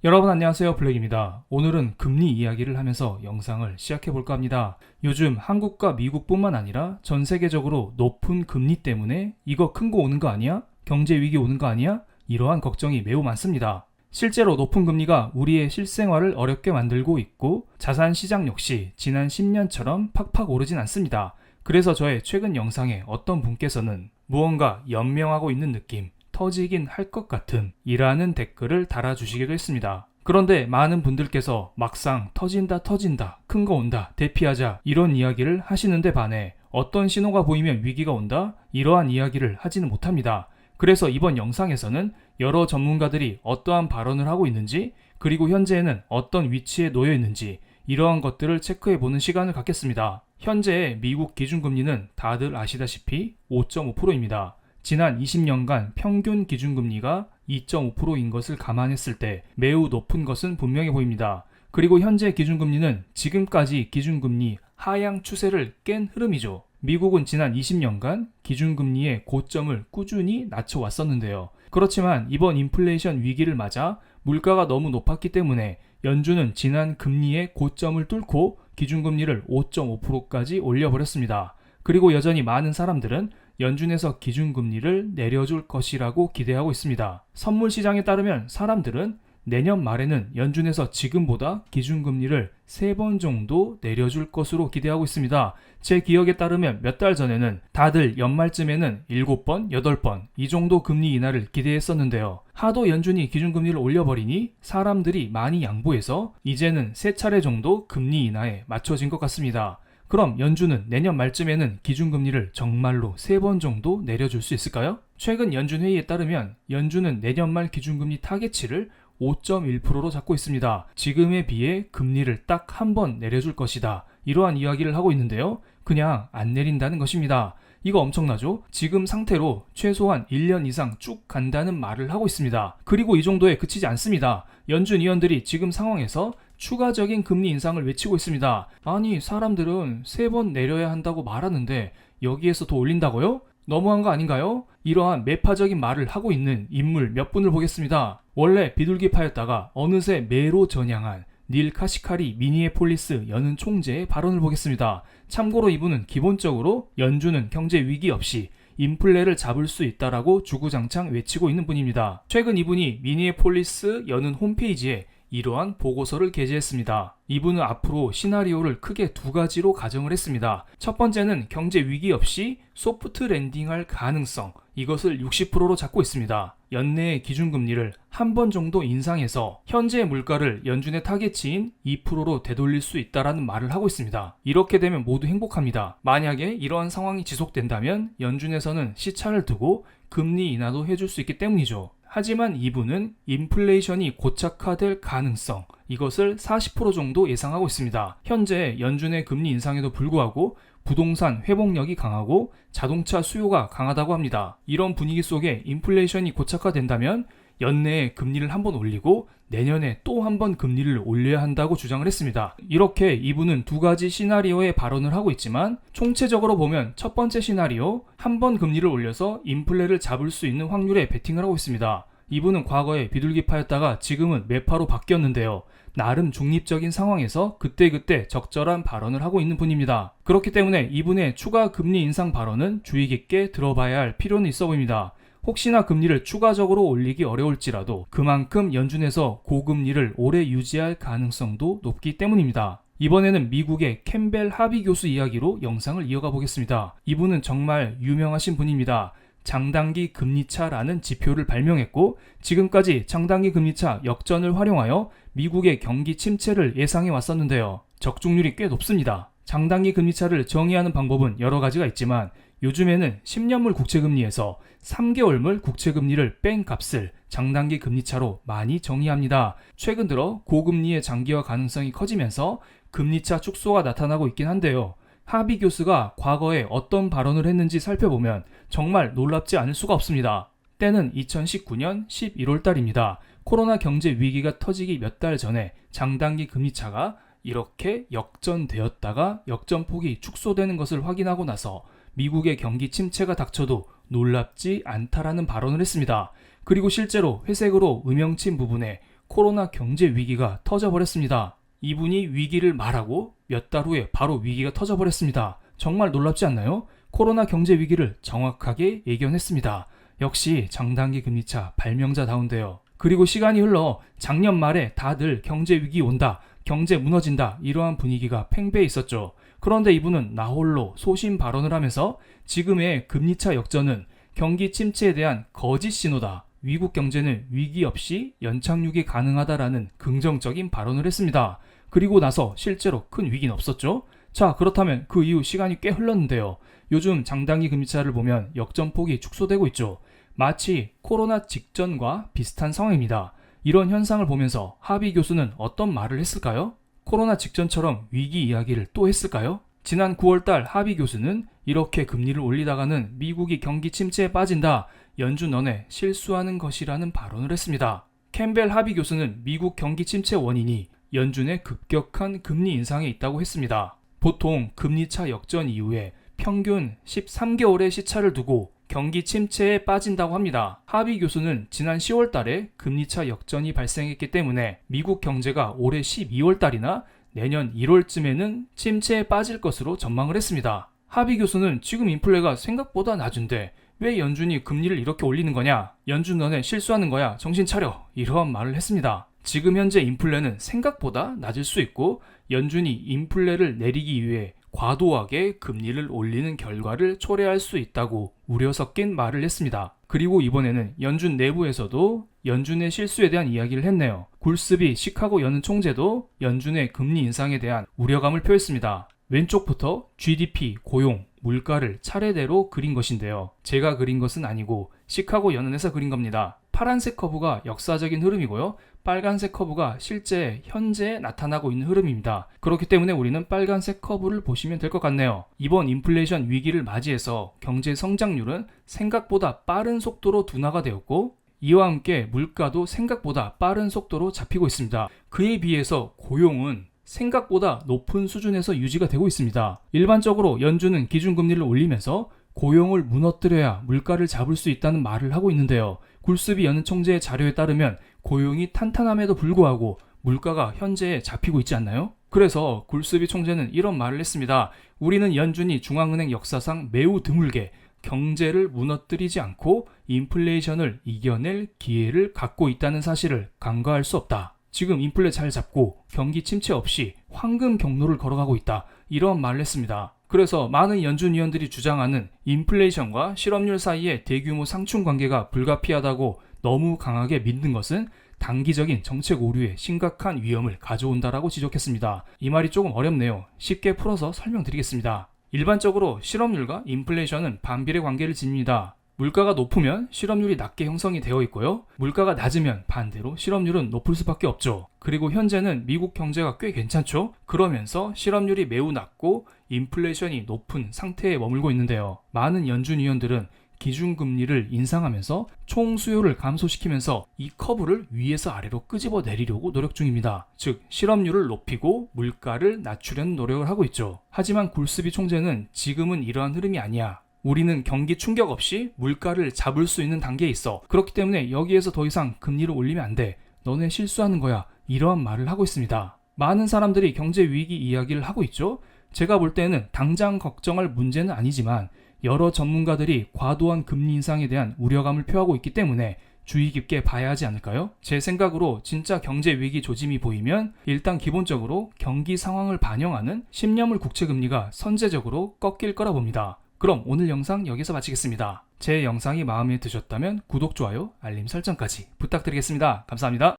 여러분 안녕하세요, 블랙입니다. 오늘은 금리 이야기를 하면서 영상을 시작해볼까 합니다. 요즘 한국과 미국뿐만 아니라 전 세계적으로 높은 금리 때문에 이거 큰 거 오는 거 아니야? 경제 위기 오는 거 아니야? 이러한 걱정이 매우 많습니다. 실제로 높은 금리가 우리의 실생활을 어렵게 만들고 있고 자산 시장 역시 지난 10년처럼 팍팍 오르진 않습니다. 그래서 저의 최근 영상에 어떤 분께서는 무언가 연명하고 있는 느낌, 터지긴 할 것 같음 이라는 댓글을 달아주시기도 했습니다. 그런데 많은 분들께서 막상 터진다 큰 거 온다 대피하자 이런 이야기를 하시는데 반해 어떤 신호가 보이면 위기가 온다 이러한 이야기를 하지는 못합니다. 그래서 이번 영상에서는 여러 전문가들이 어떠한 발언을 하고 있는지 그리고 현재에는 어떤 위치에 놓여 있는지 이러한 것들을 체크해보는 시간을 갖겠습니다. 현재의 미국 기준금리는 다들 아시다시피 5.5%입니다. 지난 20년간 평균 기준금리가 2.5%인 것을 감안했을 때 매우 높은 것은 분명해 보입니다. 그리고 현재 기준금리는 지금까지 기준금리 하향 추세를 깬 흐름이죠. 미국은 지난 20년간 기준금리의 고점을 꾸준히 낮춰왔었는데요. 그렇지만 이번 인플레이션 위기를 맞아 물가가 너무 높았기 때문에 연준은 지난 금리의 고점을 뚫고 기준금리를 5.5%까지 올려버렸습니다. 그리고 여전히 많은 사람들은 연준에서 기준금리를 내려줄 것이라고 기대하고 있습니다. 선물 시장에 따르면 사람들은 내년 말에는 연준에서 지금보다 기준금리를 3번 정도 내려줄 것으로 기대하고 있습니다. 제 기억에 따르면 몇 달 전에는 다들 연말쯤에는 7번, 8번 이 정도 금리 인하를 기대했었는데요. 하도 연준이 기준금리를 올려버리니 사람들이 많이 양보해서 이제는 3차례 정도 금리 인하에 맞춰진 것 같습니다. 그럼 연준은 내년 말쯤에는 기준금리를 정말로 3번 정도 내려줄 수 있을까요? 최근 연준 회의에 따르면 연준은 내년 말 기준금리 타겟치를 5.1%로 잡고 있습니다. 지금에 비해 금리를 딱 한 번 내려줄 것이다. 이러한 이야기를 하고 있는데요. 그냥 안 내린다는 것입니다. 이거 엄청나죠? 지금 상태로 최소한 1년 이상 쭉 간다는 말을 하고 있습니다. 그리고 이 정도에 그치지 않습니다. 연준 위원들이 지금 상황에서 추가적인 금리 인상을 외치고 있습니다. 아니, 사람들은 3번 내려야 한다고 말하는데 여기에서 더 올린다고요? 너무한 거 아닌가요? 이러한 매파적인 말을 하고 있는 인물 몇 분을 보겠습니다. 원래 비둘기파였다가 어느새 매로 전향한 닐 카시카리 미니애폴리스 연은 총재의 발언을 보겠습니다. 참고로 이분은 기본적으로 연준은 경제 위기 없이 인플레를 잡을 수 있다라고 주구장창 외치고 있는 분입니다. 최근 이분이 미니애폴리스 연은 홈페이지에 이러한 보고서를 게재했습니다. 이분은 앞으로 시나리오를 크게 2가지로 가정을 했습니다. 첫 번째는 경제 위기 없이 소프트 랜딩할 가능성, 이것을 60%로 잡고 있습니다. 연내의 기준금리를 한 번 정도 인상해서 현재의 물가를 연준의 타겟치인 2%로 되돌릴 수 있다라는 말을 하고 있습니다. 이렇게 되면 모두 행복합니다. 만약에 이러한 상황이 지속된다면 연준에서는 시차를 두고 금리 인하도 해줄 수 있기 때문이죠. 하지만 이분은 인플레이션이 고착화될 가능성, 이것을 40% 정도 예상하고 있습니다. 현재 연준의 금리 인상에도 불구하고 부동산 회복력이 강하고 자동차 수요가 강하다고 합니다. 이런 분위기 속에 인플레이션이 고착화된다면 연내에 금리를 한 번 올리고 내년에 또 한 번 금리를 올려야 한다고 주장을 했습니다. 이렇게 이분은 2가지 시나리오의 발언을 하고 있지만 총체적으로 보면 첫 번째 시나리오, 한 번 금리를 올려서 인플레를 잡을 수 있는 확률에 베팅을 하고 있습니다. 이분은 과거에 비둘기파였다가 지금은 매파로 바뀌었는데요. 나름 중립적인 상황에서 그때그때 적절한 발언을 하고 있는 분입니다. 그렇기 때문에 이분의 추가 금리 인상 발언은 주의 깊게 들어봐야 할 필요는 있어 보입니다. 혹시나 금리를 추가적으로 올리기 어려울지라도 그만큼 연준에서 고금리를 오래 유지할 가능성도 높기 때문입니다. 이번에는 미국의 캠벨 하비 교수 이야기로 영상을 이어가 보겠습니다. 이분은 정말 유명하신 분입니다. 장단기 금리차라는 지표를 발명했고 지금까지 장단기 금리차 역전을 활용하여 미국의 경기 침체를 예상해 왔었는데요. 적중률이 꽤 높습니다. 장단기 금리차를 정의하는 방법은 여러 가지가 있지만 요즘에는 10년물 국채금리에서 3개월물 국채금리를 뺀 값을 장단기 금리차로 많이 정의합니다. 최근 들어 고금리의 장기화 가능성이 커지면서 금리차 축소가 나타나고 있긴 한데요. 하비 교수가 과거에 어떤 발언을 했는지 살펴보면 정말 놀랍지 않을 수가 없습니다. 때는 2019년 11월 달입니다. 코로나 경제 위기가 터지기 몇 달 전에 장단기 금리차가 이렇게 역전되었다가 역전폭이 축소되는 것을 확인하고 나서 미국의 경기 침체가 닥쳐도 놀랍지 않다라는 발언을 했습니다. 그리고 실제로 회색으로 음영친 부분에 코로나 경제 위기가 터져버렸습니다. 이분이 위기를 말하고 몇 달 후에 바로 위기가 터져버렸습니다. 정말 놀랍지 않나요? 코로나 경제 위기를 정확하게 예견했습니다. 역시 장단기 금리차 발명자다운데요. 그리고 시간이 흘러 작년 말에 다들 경제 위기 온다, 경제 무너진다 이러한 분위기가 팽배해 있었죠. 그런데 이분은 나홀로 소신 발언을 하면서 지금의 금리차 역전은 경기 침체에 대한 거짓 신호다. 미국 경제는 위기 없이 연착륙이 가능하다라는 긍정적인 발언을 했습니다. 그리고 나서 실제로 큰 위기는 없었죠. 자, 그렇다면 그 이후 시간이 꽤 흘렀는데요. 요즘 장단기 금리차를 보면 역전폭이 축소되고 있죠. 마치 코로나 직전과 비슷한 상황입니다. 이런 현상을 보면서 하비 교수는 어떤 말을 했을까요? 코로나 직전처럼 위기 이야기를 또 했을까요? 지난 9월달 하비 교수는 이렇게 금리를 올리다가는 미국이 경기 침체에 빠진다. 연준 너네 실수하는 것이라는 발언을 했습니다. 캠벨 하비 교수는 미국 경기 침체 원인이 연준의 급격한 금리 인상에 있다고 했습니다. 보통 금리차 역전 이후에 평균 13개월의 시차를 두고 경기 침체에 빠진다고 합니다. 하비 교수는 지난 10월 달에 금리차 역전이 발생했기 때문에 미국 경제가 올해 12월 달이나 내년 1월쯤에는 침체에 빠질 것으로 전망을 했습니다. 하비 교수는 지금 인플레가 생각보다 낮은데 왜 연준이 금리를 이렇게 올리는 거냐? 연준 너네 실수하는 거야. 정신 차려. 이러한 말을 했습니다. 지금 현재 인플레는 생각보다 낮을 수 있고 연준이 인플레를 내리기 위해 과도하게 금리를 올리는 결과를 초래할 수 있다고 우려 섞인 말을 했습니다. 그리고 이번에는 연준 내부에서도 연준의 실수에 대한 이야기를 했네요. 굴스비 시카고 연은 총재도 연준의 금리 인상에 대한 우려감을 표했습니다. 왼쪽부터 GDP, 고용, 물가를 차례대로 그린 것인데요. 제가 그린 것은 아니고 시카고 연은에서 그린 겁니다. 파란색 커브가 역사적인 흐름이고요. 빨간색 커브가 실제 현재 나타나고 있는 흐름입니다. 그렇기 때문에 우리는 빨간색 커브를 보시면 될 것 같네요. 이번 인플레이션 위기를 맞이해서 경제 성장률은 생각보다 빠른 속도로 둔화가 되었고 이와 함께 물가도 생각보다 빠른 속도로 잡히고 있습니다. 그에 비해서 고용은 생각보다 높은 수준에서 유지가 되고 있습니다. 일반적으로 연준은 기준금리를 올리면서 고용을 무너뜨려야 물가를 잡을 수 있다는 말을 하고 있는데요. 굴스비 연 총재의 자료에 따르면 고용이 탄탄함에도 불구하고 물가가 현재 잡히고 있지 않나요? 그래서 굴스비 총재는 이런 말을 했습니다. 우리는 연준이 중앙은행 역사상 매우 드물게 경제를 무너뜨리지 않고 인플레이션을 이겨낼 기회를 갖고 있다는 사실을 간과할 수 없다. 지금 인플레 잘 잡고 경기 침체 없이 황금 경로를 걸어가고 있다. 이런 말을 했습니다. 그래서 많은 연준 위원들이 주장하는 인플레이션과 실업률 사이의 대규모 상충 관계가 불가피하다고 너무 강하게 믿는 것은 단기적인 정책 오류에 심각한 위험을 가져온다라고 지적했습니다. 이 말이 조금 어렵네요. 쉽게 풀어서 설명드리겠습니다. 일반적으로 실업률과 인플레이션은 반비례 관계를 지닙니다. 물가가 높으면 실업률이 낮게 형성이 되어 있고요. 물가가 낮으면 반대로 실업률은 높을 수밖에 없죠. 그리고 현재는 미국 경제가 꽤 괜찮죠? 그러면서 실업률이 매우 낮고 인플레이션이 높은 상태에 머물고 있는데요. 많은 연준 위원들은 기준금리를 인상하면서 총 수요를 감소시키면서 이 커브를 위에서 아래로 끄집어 내리려고 노력 중입니다. 즉 실업률을 높이고 물가를 낮추려는 노력을 하고 있죠. 하지만 굴스비 총재는 지금은 이러한 흐름이 아니야. 우리는 경기 충격 없이 물가를 잡을 수 있는 단계에 있어. 그렇기 때문에 여기에서 더 이상 금리를 올리면 안 돼. 너네 실수하는 거야. 이러한 말을 하고 있습니다. 많은 사람들이 경제 위기 이야기를 하고 있죠. 제가 볼 때는 당장 걱정할 문제는 아니지만 여러 전문가들이 과도한 금리 인상에 대한 우려감을 표하고 있기 때문에 주의 깊게 봐야 하지 않을까요? 제 생각으로 진짜 경제 위기 조짐이 보이면 일단 기본적으로 경기 상황을 반영하는 10년물 국채금리가 선제적으로 꺾일 거라 봅니다. 그럼 오늘 영상 여기서 마치겠습니다. 제 영상이 마음에 드셨다면 구독, 좋아요, 알림 설정까지 부탁드리겠습니다. 감사합니다.